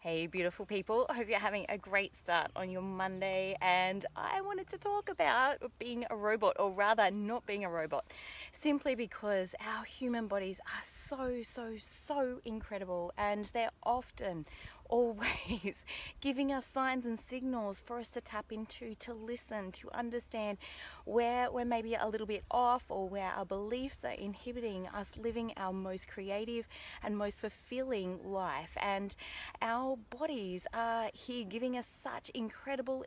Hey beautiful people, I hope you're having a great start on your Monday, and I wanted to talk about being a robot, or rather not being a robot, simply because our human bodies are so incredible, and they're often always giving us signs and signals for us to tap into, to listen, to understand where we're maybe a little bit off, or where our beliefs are inhibiting us living our most creative and most fulfilling life. And our bodies are here giving us such incredible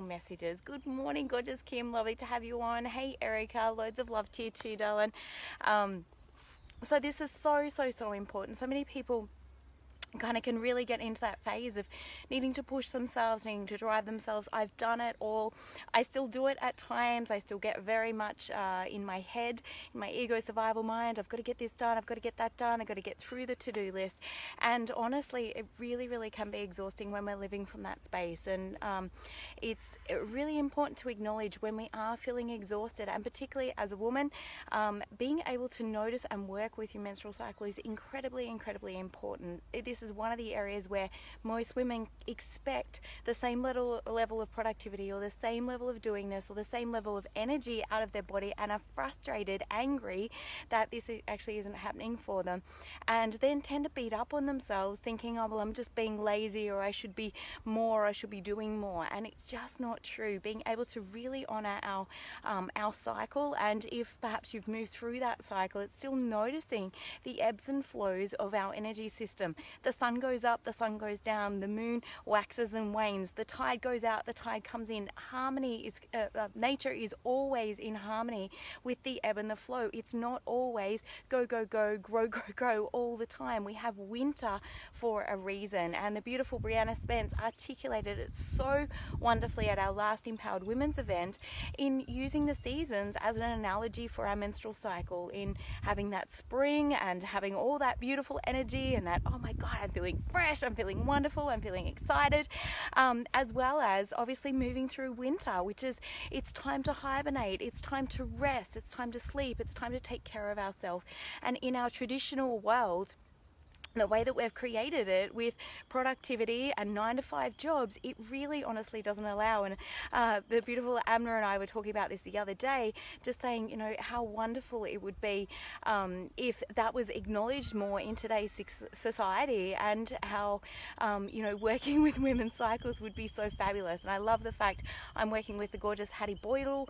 messages. Good morning, gorgeous Kim, lovely to have you on. Hey Erica, loads of love to you too, darling. So this is so important. So many people kind of can really get into that phase of needing to push themselves, needing to drive themselves. I've done it all. I still do it at times. I still get very much in my head, in my ego survival mind. I've got to get this done. I've got to get that done. I've got to get through the to-do list. And honestly, it really can be exhausting when we're living from that space. And it's really important to acknowledge when we are feeling exhausted, and particularly as a woman, being able to notice and work with your menstrual cycle is incredibly important. This is one of the areas where most women expect the same level of productivity, or the same level of doingness, or the same level of energy out of their body, and are frustrated, angry that this actually isn't happening for them, and then tend to beat up on themselves thinking, oh well, I'm just being lazy, or I should be more, I should be doing more. And it's just not true. Being able to really honor our cycle, and if perhaps you've moved through that cycle, it's still noticing the ebbs and flows of our energy system. The sun goes up, the sun goes down, the moon waxes and wanes, the tide goes out, the tide comes in. Harmony is, nature is always in harmony with the ebb and the flow. It's not always go, grow all the time. We have winter for a reason, and the beautiful Brianna Spence articulated it so wonderfully at our last Empowered Women's event in using the seasons as an analogy for our menstrual cycle, in having that spring and having all that beautiful energy and that, oh my God, I'm feeling fresh, I'm feeling wonderful, I'm feeling excited, as well as obviously moving through winter, which is, it's time to hibernate, it's time to rest, it's time to sleep, it's time to take care of ourselves. And in our traditional world, the way that we've created it with productivity and 9-to-5 jobs, it really honestly doesn't allow. And the beautiful Abner and I were talking about this the other day, just saying, you know, how wonderful it would be if that was acknowledged more in today's society, and how, you know, working with women's cycles would be so fabulous. And I love the fact I'm working with the gorgeous Hattie Boydell,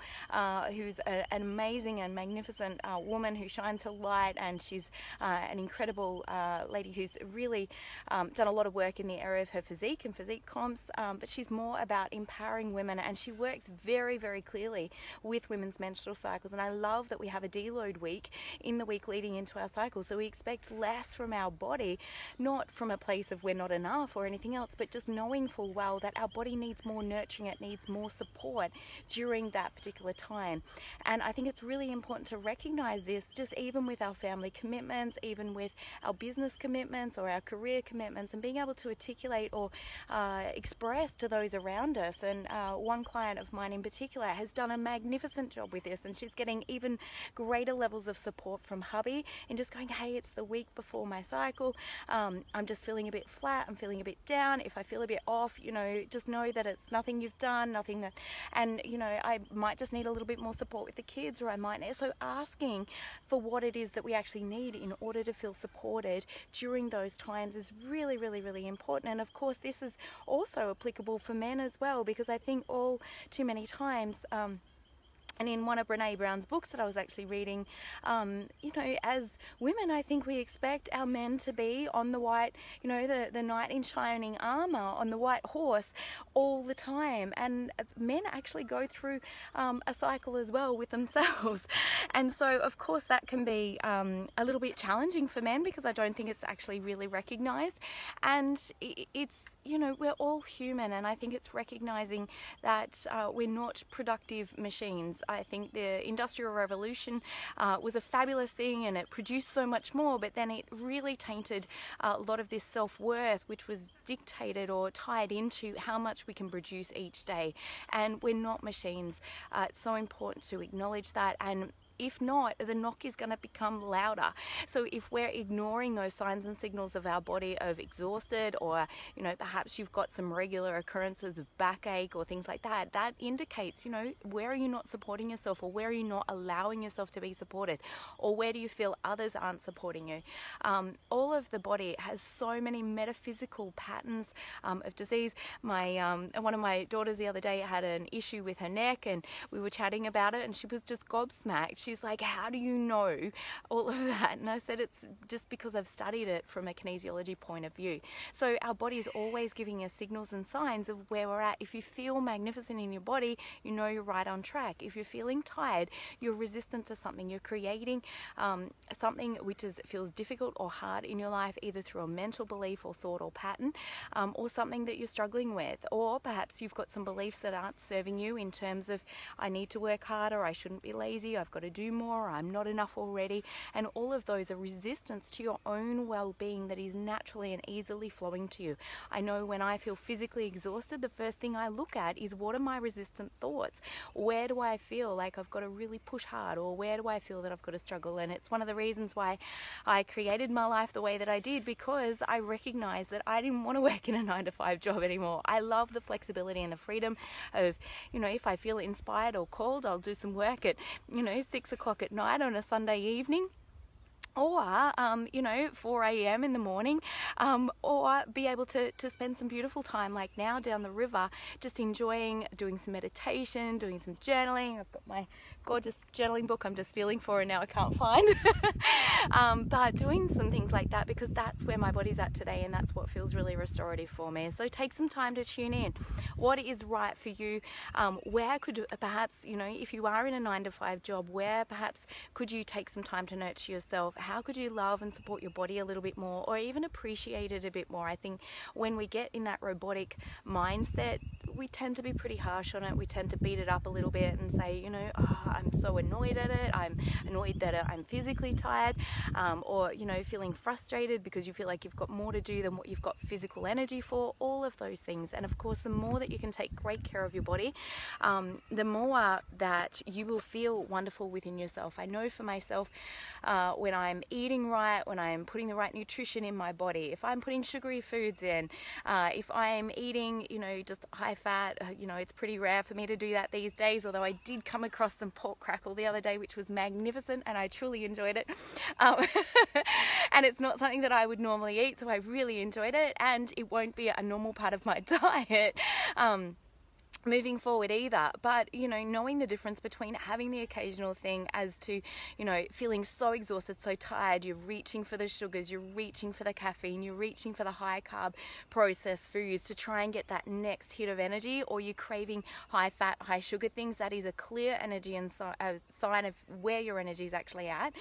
who's an amazing and magnificent woman who shines her light, and she's an incredible lady who's really done a lot of work in the area of her physique and physique comps, but she's more about empowering women, and she works very clearly with women's menstrual cycles. And I love that we have a deload week in the week leading into our cycle, so we expect less from our body, not from a place of we're not enough or anything else, but just knowing full well that our body needs more nurturing, it needs more support during that particular time. And I think it's really important to recognize this, just even with our family commitments, even with our business commitments or our career commitments, and being able to articulate or express to those around us. And one client of mine in particular has done a magnificent job with this, and she's getting even greater levels of support from hubby in just going, hey, it's the week before my cycle, I'm just feeling a bit flat, I'm feeling a bit down. If I feel a bit off, you know, just know that it's nothing you've done, nothing that, and you know, I might just need a little bit more support with the kids, or I might need, so asking for what it is that we actually need in order to feel supported during those times is really important. And of course, this is also applicable for men as well, because I think all too many times, and in one of Brene Brown's books that I was actually reading, you know, as women, I think we expect our men to be on the white, you know, the knight in shining armor on the white horse all the time. And men actually go through a cycle as well with themselves. And so, of course, that can be a little bit challenging for men, because I don't think it's actually really recognized. And it's, you know, we're all human, and I think it's recognizing that we're not productive machines. I think the Industrial Revolution was a fabulous thing, and it produced so much more, but then it really tainted a lot of this self-worth, which was dictated or tied into how much we can produce each day. And we're not machines. It's so important to acknowledge that. And If not, the knock is going to become louder. So if we're ignoring those signs and signals of our body of exhausted, or perhaps you've got some regular occurrences of backache or things like that, that indicates, where are you not supporting yourself, or where are you not allowing yourself to be supported, or where do you feel others aren't supporting you? All of the body has so many metaphysical patterns of disease. One of my daughters the other day had an issue with her neck, and we were chatting about it, and she was just gobsmacked. She's like, how do you know all of that? And I said, it's just because I've studied it from a kinesiology point of view. So our body is always giving us signals and signs of where we're at. If you feel magnificent in your body, you know you're right on track. If you're feeling tired, you're resistant to something. You're creating something which feels difficult or hard in your life, either through a mental belief or thought or pattern, or something that you're struggling with. Or perhaps you've got some beliefs that aren't serving you in terms of, I need to work harder, I shouldn't be lazy, I've got to do more, I'm not enough already. And all of those are resistance to your own well-being that is naturally and easily flowing to you. I know when I feel physically exhausted, the first thing I look at is, what are my resistant thoughts? Where do I feel like I've got to really push hard, or where do I feel that I've got to struggle? And it's one of the reasons why I created my life the way that I did, because I recognized that I didn't want to work in a 9-to-5 job anymore. I love the flexibility and the freedom of, if I feel inspired or called, I'll do some work at, 6 o'clock at night on a Sunday evening, or 4 a.m. in the morning, or be able to spend some beautiful time like now down the river, just enjoying doing some meditation, doing some journaling. I've got my gorgeous journaling book I'm just feeling for and now I can't find. But doing some things like that, because that's where my body's at today, and that's what feels really restorative for me. So take some time to tune in. What is right for you? Where could perhaps, if you are in a 9-to-5 job, where perhaps could you take some time to nurture yourself? How could you love and support your body a little bit more, or even appreciate it a bit more? I think when we get in that robotic mindset, we tend to be pretty harsh on it. We tend to beat it up a little bit and say, I'm so annoyed at it. I'm annoyed that I'm physically tired, or, feeling frustrated because you feel like you've got more to do than what you've got physical energy for, all of those things. And of course, the more that you can take great care of your body, the more that you will feel wonderful within yourself. I know for myself, when I'm eating right, when I'm putting the right nutrition in my body, if I'm putting sugary foods in, if I'm eating, just high fat, it's pretty rare for me to do that these days, although I did come across some pork crackle the other day, which was magnificent, and I truly enjoyed it. And it's not something that I would normally eat, so I really enjoyed it, and it won't be a normal part of my diet moving forward either. But knowing the difference between having the occasional thing as to feeling so exhausted, so tired, you're reaching for the sugars, you're reaching for the caffeine, you're reaching for the high carb processed foods to try and get that next hit of energy, or you're craving high fat, high sugar things. That is a clear energy and sign of where your energy is actually at.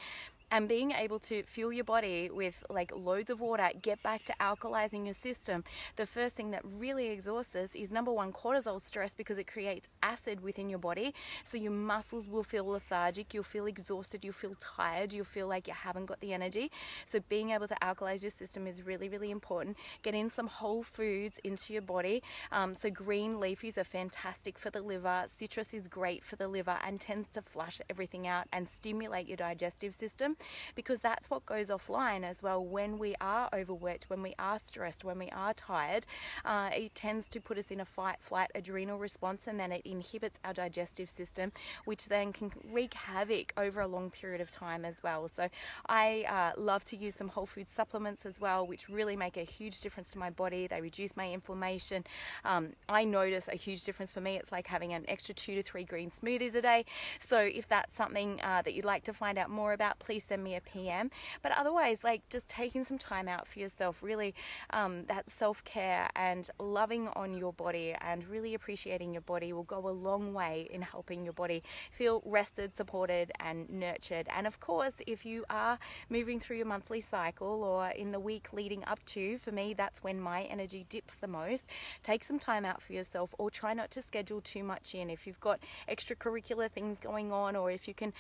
And being able to fuel your body with like loads of water, get back to alkalizing your system. The first thing that really exhausts us is, number one, cortisol stress, because it creates acid within your body. So your muscles will feel lethargic, you'll feel exhausted, you'll feel tired, you'll feel like you haven't got the energy. So being able to alkalize your system is really, really important. Get in some whole foods into your body. So green leafies are fantastic for the liver. Citrus is great for the liver and tends to flush everything out and stimulate your digestive system, because that's what goes offline as well when we are overworked, when we are stressed, when we are tired. It tends to put us in a fight, flight, adrenal response, and then it inhibits our digestive system, which then can wreak havoc over a long period of time as well. So I love to use some whole food supplements as well, which really make a huge difference to my body. They reduce my inflammation. I notice a huge difference for me. It's like having an extra 2 to 3 green smoothies a day. So if that's something that you'd like to find out more about, please send me a PM. But otherwise, like just taking some time out for yourself, really that self-care and loving on your body and really appreciating your body will go a long way in helping your body feel rested, supported and nurtured. And of course, if you are moving through your monthly cycle or in the week leading up to, for me, that's when my energy dips the most. Take some time out for yourself, or try not to schedule too much in. If you've got extracurricular things going on, or if you can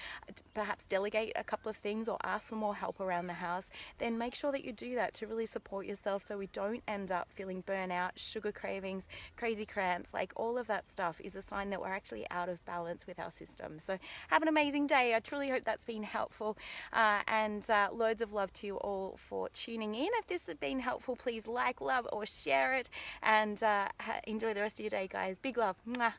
perhaps delegate a couple of things things or ask for more help around the house, then make sure that you do that to really support yourself so we don't end up feeling burnout, sugar cravings, crazy cramps. Like, all of that stuff is a sign that we're actually out of balance with our system. So have an amazing day. I truly hope that's been helpful, and loads of love to you all for tuning in. If this has been helpful, please like, love, or share it, and enjoy the rest of your day, guys. Big love. Mwah.